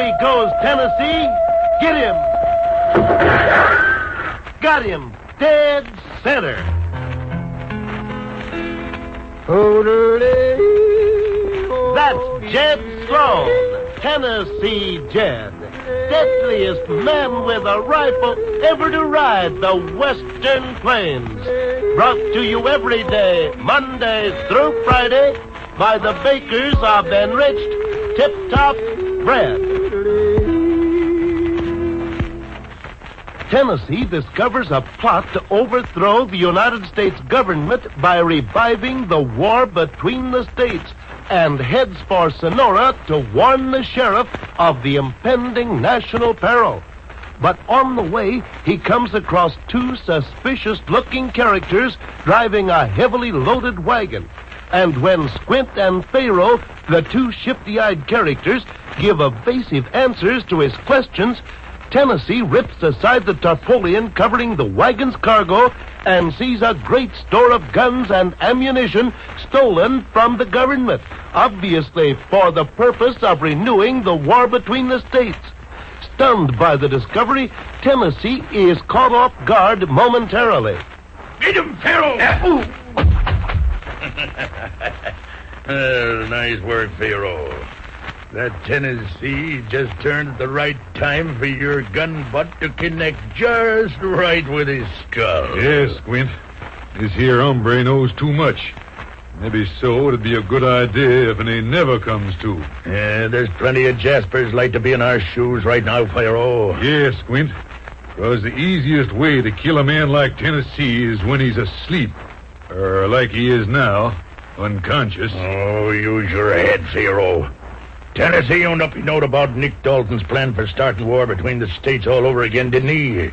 he goes, Tennessee. Get him. Got him. Dead center. That's Jed Sloane, Tennessee Jed. Deadliest man with a rifle ever to ride the western plains. Brought to you every day, Monday through Friday, by the bakers of enriched Tip-Top bread. Tennessee discovers a plot to overthrow the United States government by reviving the war between the states and heads for Sonora to warn the sheriff of the impending national peril. But on the way, he comes across two suspicious-looking characters driving a heavily loaded wagon. And when Squint and Pharaoh, the two shifty-eyed characters, give evasive answers to his questions, Tennessee rips aside the tarpaulin covering the wagon's cargo and sees a great store of guns and ammunition stolen from the government, obviously for the purpose of renewing the war between the states. Stunned by the discovery, Tennessee is caught off guard momentarily. Get him, Pharaoh! Nice work, Pharaoh. That Tennessee just turned at the right time for your gun butt to connect just right with his skull. Yes, Squint. This here hombre knows too much. Maybe so it'd be a good idea if he never comes to. Yeah, there's plenty of Jaspers like to be in our shoes right now, Pharaoh. Yes, Squint. Because the easiest way to kill a man like Tennessee is when he's asleep. Or like he is now, unconscious. Oh, use your head, Pharaoh. Tennessee owned up he knowed about Nick Dalton's plan for starting war between the states all over again, didn't he?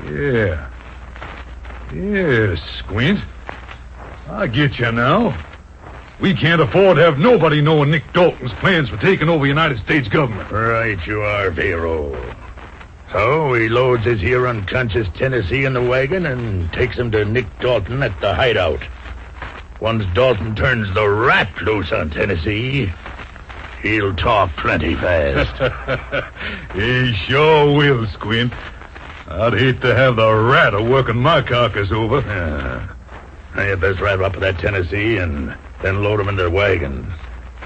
Yeah. Yes, Squint. I get you now. We can't afford to have nobody knowing Nick Dalton's plans for taking over the United States government. Right you are, Pharaoh. So he loads his here unconscious Tennessee in the wagon and takes him to Nick Dalton at the hideout. Once Dalton turns the rat loose on Tennessee, he'll talk plenty fast. He sure will, Squint. I'd hate to have the rat working my carcass over. Now you best ride up with that Tennessee and then load him in the wagon.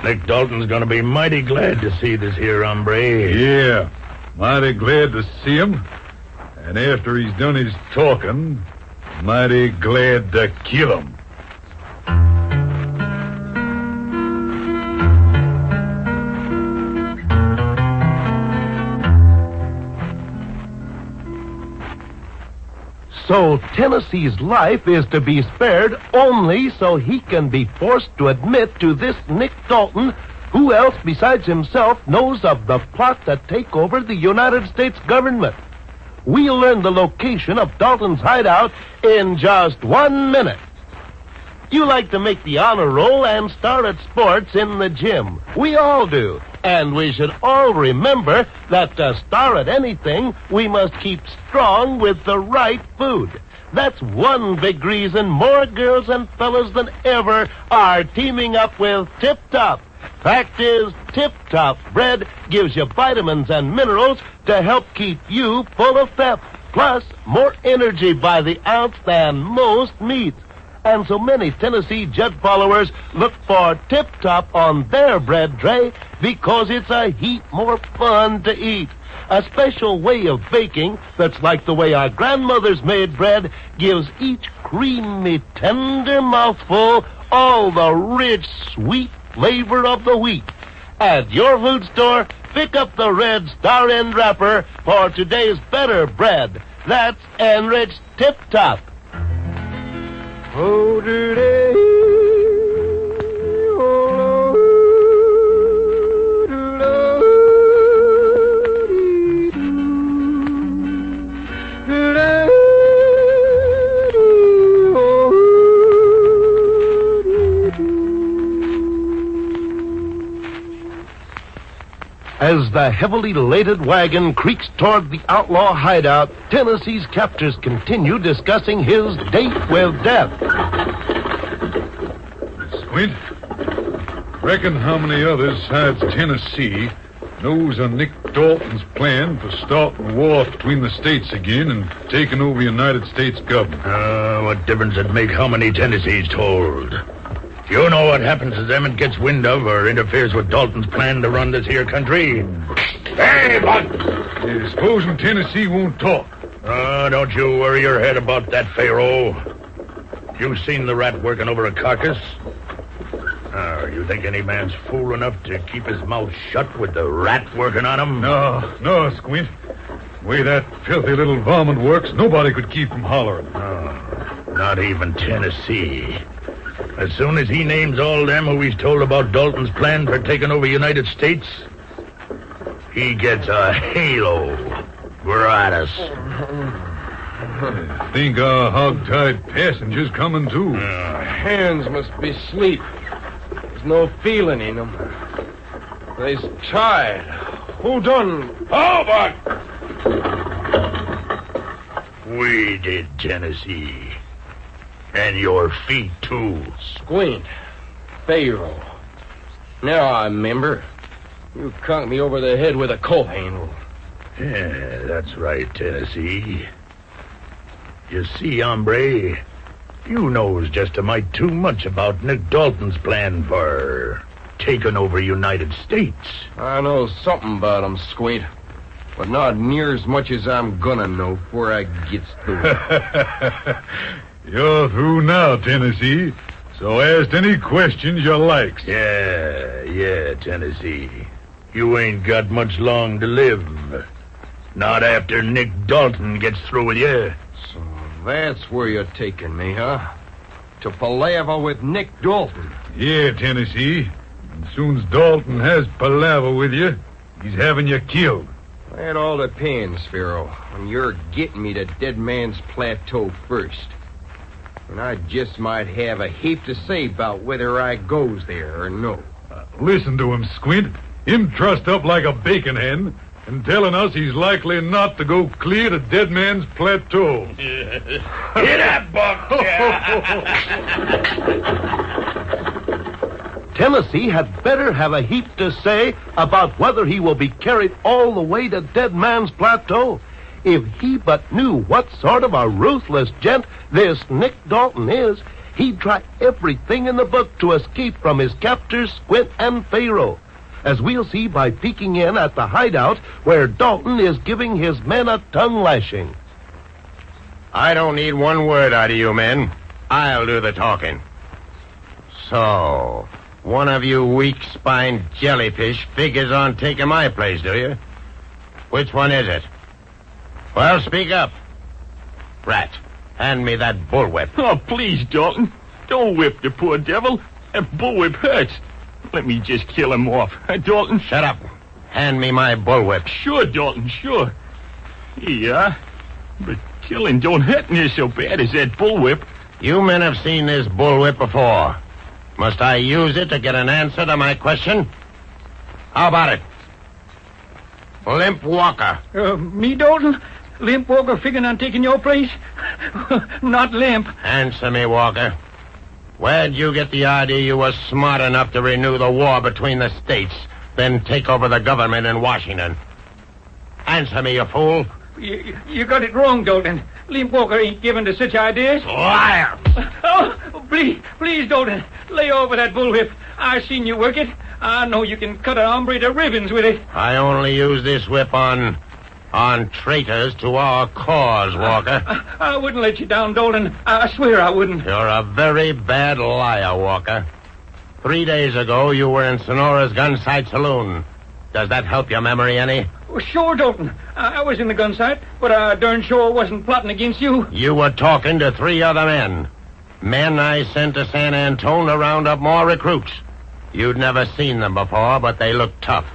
Nick Dalton's gonna be mighty glad to see this here hombre. Yeah, mighty glad to see him. And after he's done his talking, mighty glad to kill him. So Tennessee's life is to be spared only so he can be forced to admit to this Nick Dalton, who else besides himself knows of the plot to take over the United States government. We'll learn the location of Dalton's hideout in just 1 minute. You like to make the honor roll and star at sports in the gym. We all do. And we should all remember that to star at anything, we must keep strong with the right food. That's one big reason more girls and fellas than ever are teaming up with Tip-Top. Fact is, Tip-Top bread gives you vitamins and minerals to help keep you full of pep, plus more energy by the ounce than most meats. And so many Tennessee Jed followers look for Tip-Top on their bread tray because it's a heap more fun to eat. A special way of baking that's like the way our grandmothers made bread gives each creamy, tender mouthful all the rich, sweet flavor of the wheat. At your food store, pick up the red star end wrapper for today's better bread. That's enriched Tip-Top. As the heavily laden wagon creaks toward the outlaw hideout, Tennessee's captors continue discussing his date with death. Squint, reckon how many others besides Tennessee knows of Nick Dalton's plan for starting war between the states again and taking over the United States government. What difference it make how many Tennessee's told? You know what happens if Emmett gets wind of or interferes with Dalton's plan to run this here country? Hey, Buck! Supposing Tennessee won't talk. Don't you worry your head about that, Pharaoh. You seen the rat working over a carcass? You think any man's fool enough to keep his mouth shut with the rat working on him? No, Squint. The way that filthy little varmint works, nobody could keep from hollering. Not even Tennessee. As soon as he names all them who he's told about Dalton's plan for taking over the United States, he gets a halo. Gratis. I think our hog-tied passenger's coming, too. Hands must be asleep. There's no feeling in them. They's tired. Who done? Oh, Buck! We did, Tennessee. And your feet, too. Squint. Pharaoh. Now I remember. You conked me over the head with a coat handle. Yeah, that's right, Tennessee. You see, hombre, you knows just a mite too much about Nick Dalton's plan for taking over United States. I know something about 'em, Squint. But not near as much as I'm gonna know before I gets through. You're through now, Tennessee. So ask any questions you likes. Yeah, Tennessee. You ain't got much long to live. Not after Nick Dalton gets through with you. So that's where you're taking me, huh? To palaver with Nick Dalton. Yeah, Tennessee. And soon as Dalton has palaver with you, he's having you killed. That all depends, Pharaoh, on your getting me to Dead Man's Plateau first. And I just might have a heap to say about whether I goes there or no. Listen to him, Squint. Him trussed up like a bacon hen and telling us he's likely not to go clear to Dead Man's Plateau. Get up, Buck! Tennessee had better have a heap to say about whether he will be carried all the way to Dead Man's Plateau. If he but knew what sort of a ruthless gent this Nick Dalton is, he'd try everything in the book to escape from his captors, Squint and Pharaoh, as we'll see by peeking in at the hideout where Dalton is giving his men a tongue lashing. I don't need one word out of you men. I'll do the talking. So, one of you weak-spined jellyfish figures on taking my place, do you? Which one is it? Well, speak up. Rat, hand me that bullwhip. Oh, please, Dalton. Don't whip the poor devil. That bullwhip hurts. Let me just kill him off. Dalton? Shut up. Hand me my bullwhip. Sure, Dalton, sure. Here you are. But killing don't hurt near so bad as that bullwhip. You men have seen this bullwhip before. Must I use it to get an answer to my question? How about it? Limp Walker. Me, Dalton? Limp Walker figuring on taking your place? Not Limp. Answer me, Walker. Where'd you get the idea you were smart enough to renew the war between the states, then take over the government in Washington? Answer me, you fool. You got it wrong, Dalton. Limp Walker ain't given to such ideas. Liar! Oh, please, Dalton. Lay over that bullwhip. I seen you work it. I know you can cut a hombre to ribbons with it. I only use this whip on traitors to our cause, Walker. I wouldn't let you down, Dalton. I swear I wouldn't. You're a very bad liar, Walker. 3 days ago, you were in Sonora's gun sight saloon. Does that help your memory any? Oh, sure, Dalton. I was in the gun sight, but I darn sure wasn't plotting against you. You were talking to 3 other men. Men I sent to San Antone to round up more recruits. You'd never seen them before, but they looked tough.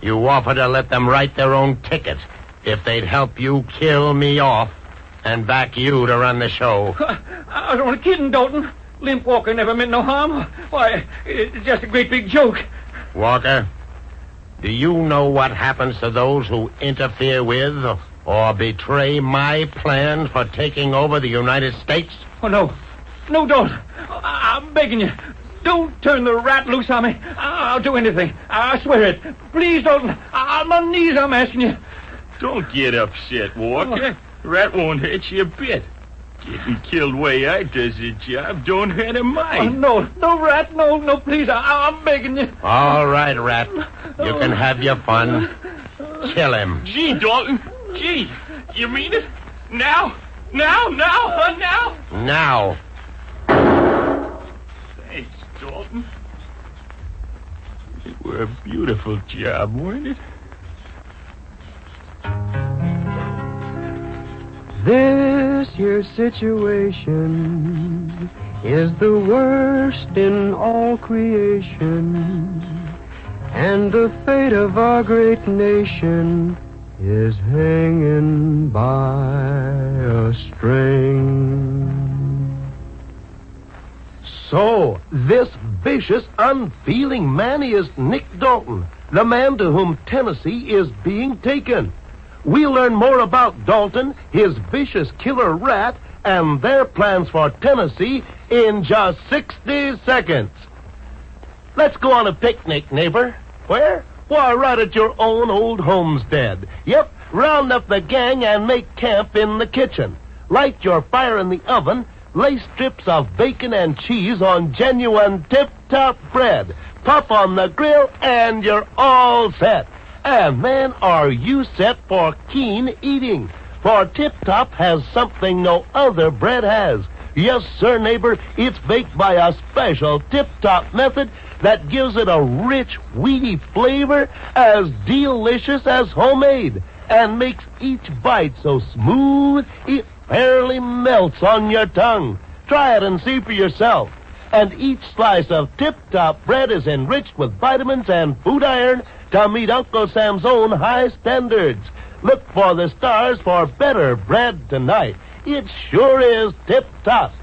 You offered to let them write their own ticket if they'd help you kill me off and back you to run the show. I was only kidding, Dalton. Limp Walker never meant no harm. Why, it's just a great big joke. Walker, do you know what happens to those who interfere with or betray my plan for taking over the United States? Oh, no. No, Dalton. I'm begging you. Don't turn the rat loose on me. I'll do anything. I swear it. Please, Dalton. On my knees, I'm asking you. Don't get upset, Walker. Rat won't hurt you a bit. Getting killed way I does the job don't hurt a mite. No, Rat. No, please. I'm begging you. All right, Rat. You can have your fun. Kill him. Gee, Dalton. Gee, you mean it? Now? Now? Thanks, Dalton. It were a beautiful job, weren't it? This here situation is the worst in all creation, and the fate of our great nation is hanging by a string. So, this vicious, unfeeling man is Nick Dalton, the man to whom Tennessee is being taken. We'll learn more about Dalton, his vicious killer rat, and their plans for Tennessee in just 60 seconds. Let's go on a picnic, neighbor. Where? Why, right at your own old homestead. Yep, round up the gang and make camp in the kitchen. Light your fire in the oven, lay strips of bacon and cheese on genuine tip-top bread. Puff on the grill, and you're all set. And man, are you set for keen eating. For Tip Top has something no other bread has. Yes, sir, neighbor, it's baked by a special Tip Top method that gives it a rich, weedy flavor as delicious as homemade, and makes each bite so smooth it fairly melts on your tongue. Try it and see for yourself. And each slice of Tip Top bread is enriched with vitamins and food iron to meet Uncle Sam's own high standards. Look for the stars for better bread tonight. It sure is Tip Top.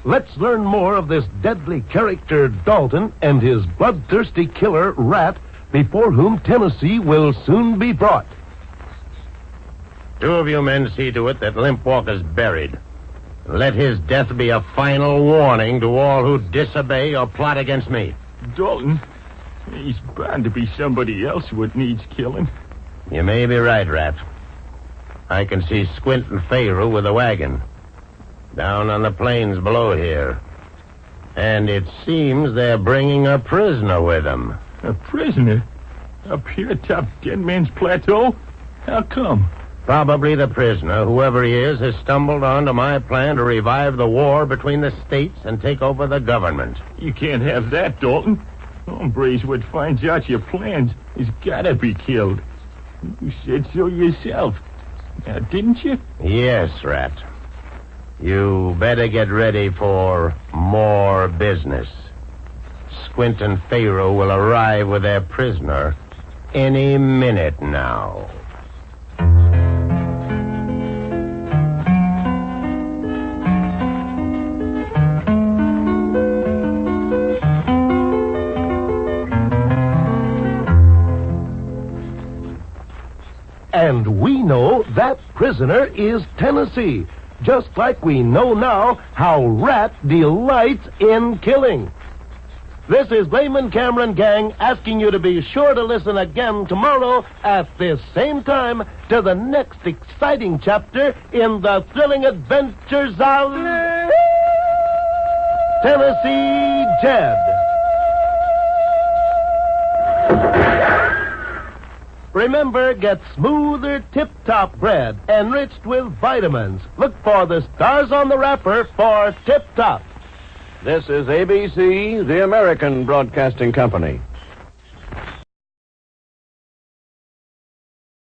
Let's learn more of this deadly character, Dalton, and his bloodthirsty killer, Rat, before whom Tennessee will soon be brought. Two of you men see to it that Limp Walker's buried. Let his death be a final warning to all who disobey or plot against me. Dalton, he's bound to be somebody else what needs killing. You may be right, Rat. I can see Squint and Pharaoh with a wagon down on the plains below here. And it seems they're bringing a prisoner with them. A prisoner? Up here atop Dead Man's Plateau? How come? Probably the prisoner, whoever he is, has stumbled onto my plan to revive the war between the states and take over the government. You can't have that, Dalton. Hombres would find out your plans. He's gotta be killed. You said so yourself. Now, didn't you? Yes, Rat. You better get ready for more business. Squint and Pharaoh will arrive with their prisoner any minute now. And we know that prisoner is Tennessee, just like we know now how Rat delights in killing. This is Layman Cameron Gang asking you to be sure to listen again tomorrow at this same time to the next exciting chapter in the thrilling adventures of Tennessee Jed. Remember, get smoother tip-top bread enriched with vitamins. Look for the stars on the wrapper for Tip Top. This is ABC, the American Broadcasting Company.